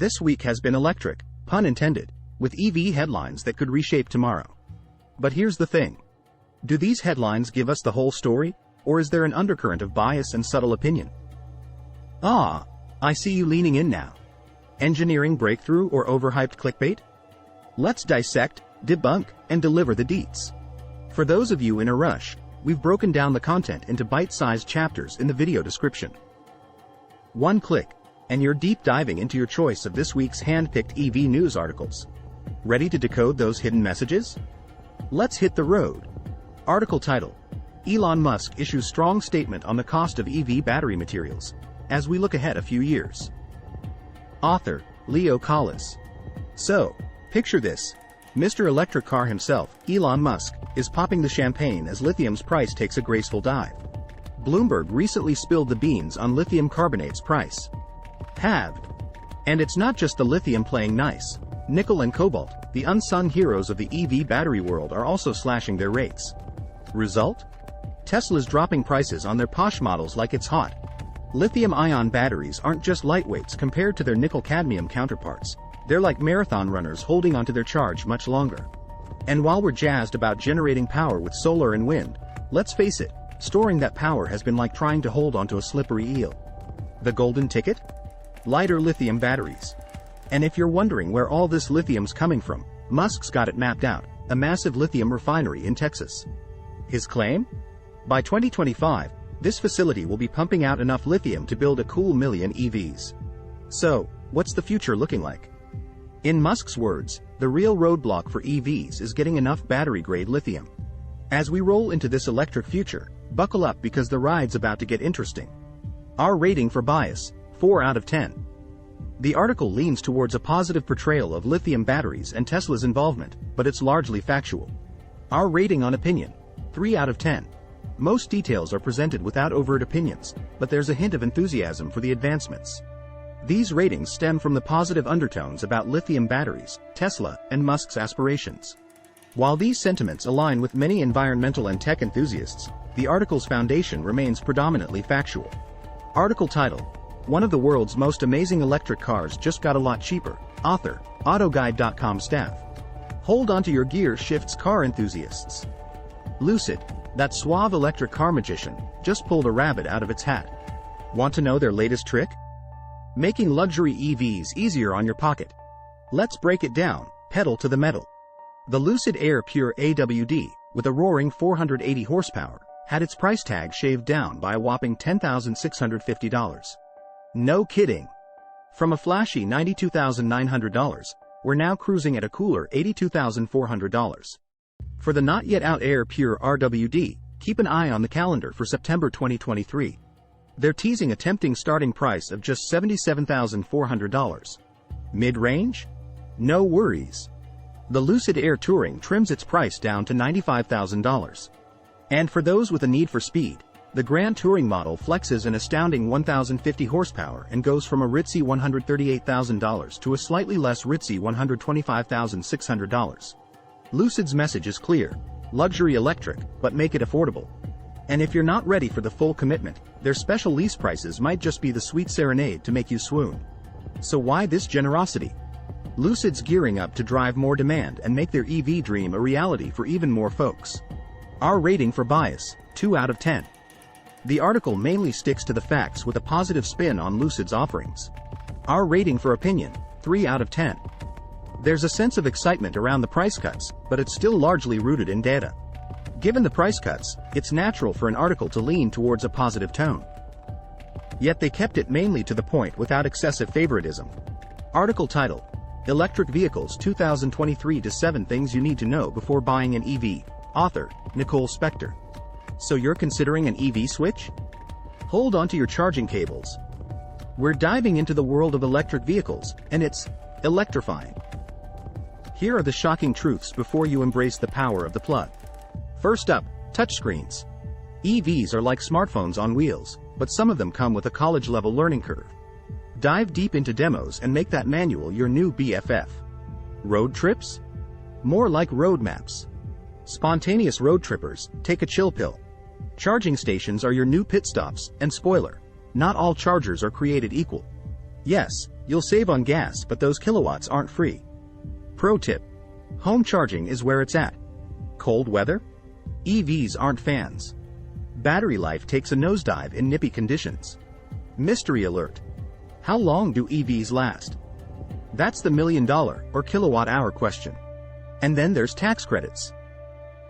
This week has been electric, pun intended, with EV headlines that could reshape tomorrow. But here's the thing. Do these headlines give us the whole story, or is there an undercurrent of bias and subtle opinion? Ah, I see you leaning in now. Engineering breakthrough or overhyped clickbait? Let's dissect, debunk, and deliver the deets. For those of you in a rush, we've broken down the content into bite-sized chapters in the video description. One click, and you're deep diving into your choice of this week's hand-picked EV news articles. Ready to decode those hidden messages? Let's hit the road. Article title: Elon Musk issues strong statement on the cost of EV battery materials, as we look ahead a few years. Author, Leo Collis. So, picture this. Mr. Electric Car himself, Elon Musk, is popping the champagne as lithium's price takes a graceful dive. Bloomberg recently spilled the beans on lithium carbonate's price. Halved. And it's not just the lithium playing nice. Nickel and cobalt, the unsung heroes of the EV battery world, are also slashing their rates. Result? Tesla's dropping prices on their posh models like it's hot. Lithium-ion batteries aren't just lightweights compared to their nickel-cadmium counterparts. They're like marathon runners holding onto their charge much longer. And while we're jazzed about generating power with solar and wind, let's face it, storing that power has been like trying to hold onto a slippery eel. The golden ticket? Lighter lithium batteries. And if you're wondering where all this lithium's coming from, Musk's got it mapped out: a massive lithium refinery in Texas. His claim? By 2025, this facility will be pumping out enough lithium to build a cool million EVs. So, what's the future looking like? In Musk's words, the real roadblock for EVs is getting enough battery-grade lithium. As we roll into this electric future, buckle up because the ride's about to get interesting. Our rating for bias: 4 out of 10. The article leans towards a positive portrayal of lithium batteries and Tesla's involvement, but it's largely factual. Our rating on opinion: 3 out of 10. Most details are presented without overt opinions, but there's a hint of enthusiasm for the advancements. These ratings stem from the positive undertones about lithium batteries, Tesla, and Musk's aspirations. While these sentiments align with many environmental and tech enthusiasts, the article's foundation remains predominantly factual. Article title: One of the world's most amazing electric cars just got a lot cheaper. Author, AutoGuide.com staff. Hold onto your gear shifts, car enthusiasts. Lucid, that suave electric car magician, just pulled a rabbit out of its hat. Want to know their latest trick? Making luxury EVs easier on your pocket. Let's break it down, pedal to the metal. The Lucid Air Pure AWD, with a roaring 480 horsepower, had its price tag shaved down by a whopping $10,650. No kidding. From a flashy $92,900, we're now cruising at a cooler $82,400. For the not yet out Air Pure RWD, keep an eye on the calendar for September 2023. They're teasing a tempting starting price of just $77,400. Mid-range? No worries. The Lucid Air Touring trims its price down to $95,000. And for those with a need for speed, the Grand Touring model flexes an astounding 1,050 horsepower and goes from a ritzy $138,000 to a slightly less ritzy $125,600. Lucid's message is clear: luxury electric, but make it affordable. And if you're not ready for the full commitment, their special lease prices might just be the sweet serenade to make you swoon. So why this generosity? Lucid's gearing up to drive more demand and make their EV dream a reality for even more folks. Our rating for bias: 2 out of 10. The article mainly sticks to the facts with a positive spin on Lucid's offerings. Our rating for opinion: 3 out of 10. There's a sense of excitement around the price cuts, but it's still largely rooted in data. Given the price cuts, it's natural for an article to lean towards a positive tone. Yet they kept it mainly to the point without excessive favoritism. Article title: Electric Vehicles 2023 to 7 Things You Need to Know Before Buying an EV. Author, Nicole Spector. So you're considering an EV switch? Hold on to your charging cables. We're diving into the world of electric vehicles, and it's electrifying. Here are the shocking truths before you embrace the power of the plug. First up, touchscreens. EVs are like smartphones on wheels, but some of them come with a college-level learning curve. Dive deep into demos and make that manual your new BFF. Road trips? More like road maps. Spontaneous road trippers, take a chill pill. Charging stations are your new pit stops, and spoiler, not all chargers are created equal. Yes, you'll save on gas, but those kilowatts aren't free. Pro tip: home charging is where it's at. Cold weather? EVs aren't fans. Battery life takes a nosedive in nippy conditions. Mystery alert: how long do EVs last? That's the $1,000,000 or kilowatt-hour question. And then there's tax credits.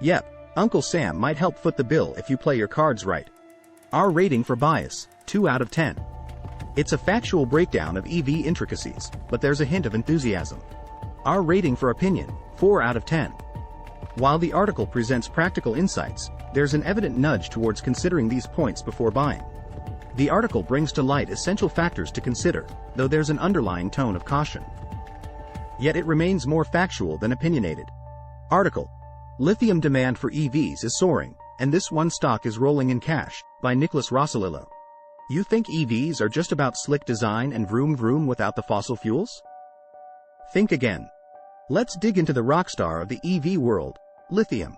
Yep, Uncle Sam might help foot the bill if you play your cards right. Our rating for bias: 2 out of 10. It's a factual breakdown of EV intricacies, but there's a hint of enthusiasm. Our rating for opinion: 4 out of 10. While the article presents practical insights, there's an evident nudge towards considering these points before buying. The article brings to light essential factors to consider, though there's an underlying tone of caution. Yet it remains more factual than opinionated. Article: Lithium demand for EVs is soaring, and this one stock is rolling in cash, by Rossolillo. You think EVs are just about slick design and vroom vroom without the fossil fuels? Think again. Let's dig into the rockstar of the EV world, lithium.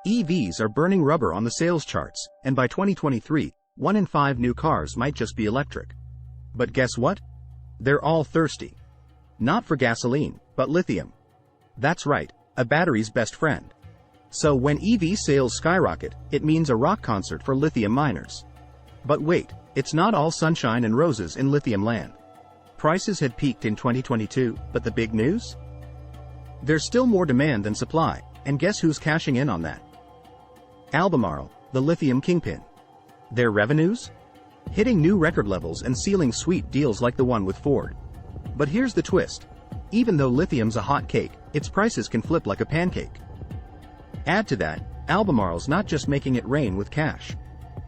EVs are burning rubber on the sales charts, and by 2023, 1 in 5 new cars might just be electric. But guess what? They're all thirsty. Not for gasoline, but lithium. That's right, a battery's best friend. So when EV sales skyrocket, it means a rock concert for lithium miners. But wait, it's not all sunshine and roses in lithium land. Prices had peaked in 2022, but the big news? There's still more demand than supply, and guess who's cashing in on that? Albemarle, the lithium kingpin. Their revenues? Hitting new record levels and sealing sweet deals like the one with Ford. But here's the twist. Even though lithium's a hot cake, its prices can flip like a pancake. Add to that, Albemarle's not just making it rain with cash.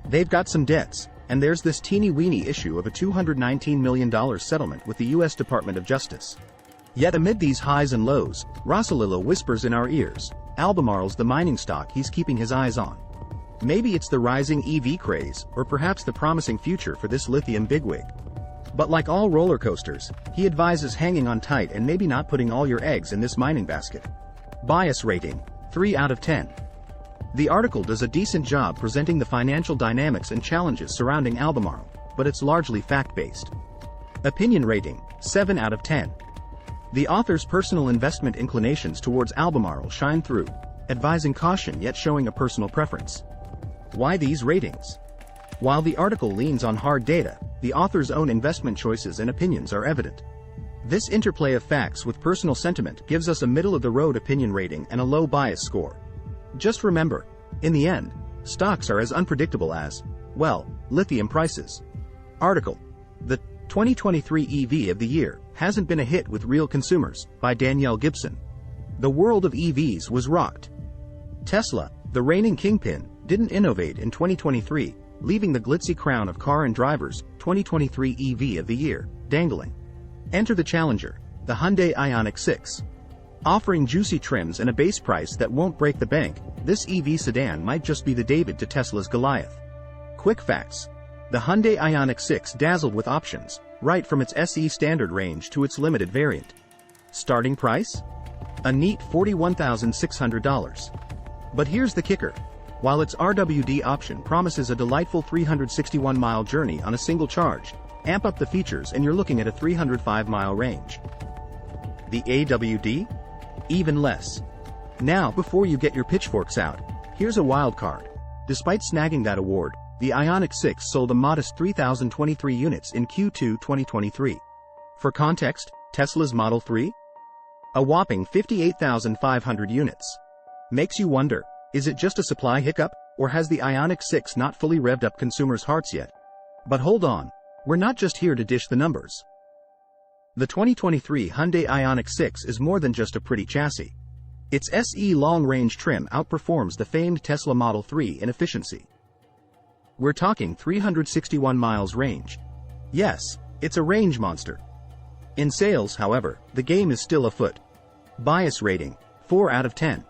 They've got some debts, and there's this teeny-weeny issue of a $219 million settlement with the U.S. Department of Justice. Yet amid these highs and lows, Rossolillo whispers in our ears, Albemarle's the mining stock he's keeping his eyes on. Maybe it's the rising EV craze, or perhaps the promising future for this lithium bigwig. But like all roller coasters, he advises hanging on tight and maybe not putting all your eggs in this mining basket. Bias rating: 3 out of 10. The article does a decent job presenting the financial dynamics and challenges surrounding Albemarle, but it's largely fact-based. Opinion rating: 7 out of 10. The author's personal investment inclinations towards Albemarle shine through, advising caution yet showing a personal preference. Why these ratings? While the article leans on hard data, the author's own investment choices and opinions are evident. This interplay of facts with personal sentiment gives us a middle-of-the-road opinion rating and a low bias score. Just remember, in the end, stocks are as unpredictable as, well, lithium prices. Article: The 2023 EV of the Year hasn't been a hit with real consumers, by Danielle Gibson. The world of EVs was rocked. Tesla, the reigning kingpin, didn't innovate in 2023, leaving the glitzy crown of car and drivers, 2023 EV of the Year, dangling. Enter the challenger, the Hyundai Ioniq 6. Offering juicy trims and a base price that won't break the bank, this EV sedan might just be the David to Tesla's Goliath. Quick facts. The Hyundai Ioniq 6 dazzled with options, right from its SE standard range to its limited variant. Starting price? A neat $41,600. But here's the kicker. While its RWD option promises a delightful 361-mile journey on a single charge, amp up the features and you're looking at a 305-mile range. The AWD? Even less. Now, before you get your pitchforks out, here's a wild card. Despite snagging that award, the Ioniq 6 sold a modest 3,023 units in Q2 2023. For context, Tesla's Model 3? A whopping 58,500 units. Makes you wonder, is it just a supply hiccup, or has the Ioniq 6 not fully revved up consumers' hearts yet? But hold on, we're not just here to dish the numbers. The 2023 Hyundai Ioniq 6 is more than just a pretty chassis. Its SE long-range trim outperforms the famed Tesla Model 3 in efficiency. We're talking 361 miles range. Yes, it's a range monster. In sales, however, the game is still afoot. Bias rating: 4 out of 10.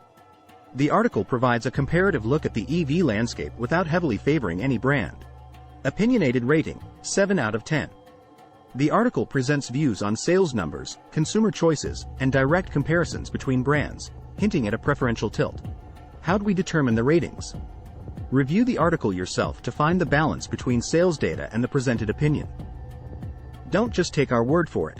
The article provides a comparative look at the EV landscape without heavily favoring any brand. Opinionated rating: 7 out of 10. The article presents views on sales numbers, consumer choices, and direct comparisons between brands, hinting at a preferential tilt. How'd we determine the ratings? Review the article yourself to find the balance between sales data and the presented opinion. Don't just take our word for it.